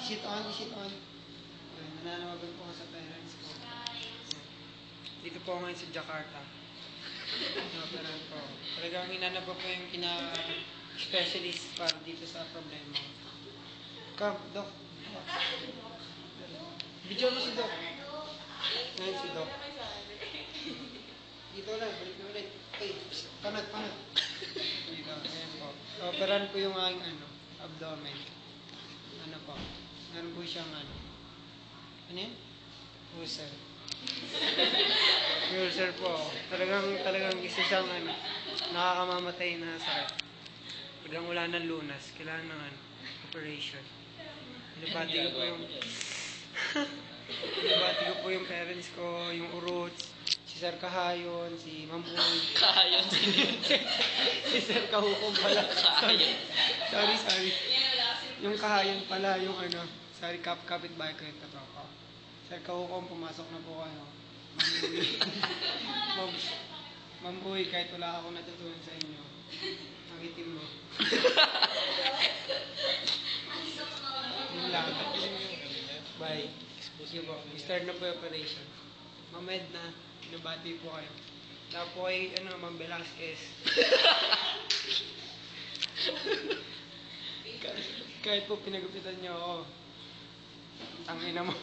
Is it on? Is it on? Nananawagan po ako sa parents ko. Dito po ngayon sa Jakarta. Operahan po. Talagang hinanap po yung specialist para dito sa problema. Come, Doc. Video mo si Doc. Ngayon si Doc. Dito ulit, balik na ulit. Hey, panat. Dito, ayan po. Operahan po yung aking abdomen. Ano po? Meron po siyang ano yan? Ulcer. Ulcer po. Talagang isa siyang nakakamamatay na sakit. Talagang wala ng lunas. Kailangan ng operation. Nabati ko po yung nabati ko po yung parents ko, yung urots, si Sir Kahayon, si Mamboy. Kahayon, si Sir Kahukom pala. Kahayon. Sorry. Yung Kahayon pala, yung sorry, kapit-bahay ko yung katropa. Sir Kahukom, pumasok na po kayo. Mamboy, kahit wala akong natutunan sa inyo, ang itim mo. Yun lang. Bye. Sige po. Start na po yung operation. Mamed na. Nabati po kayo. Tapos po ay, Ma'am Velasquez. Kahit po pinagupitan niyo ako. Tangina mo.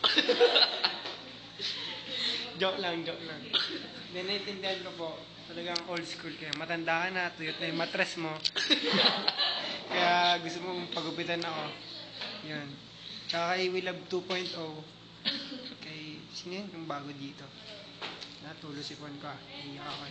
Joke lang. Hindi, naiintindihan ko po. Talagang old school kayo. Matanda ka na, tuyot na yung matres mo. Kaya gusto mong pagupitan ako. Yan. Tsaka kay We Love 2.0. Kay, sino yun? Yung bago dito. Natulo si Pon ka. Iiyak ako.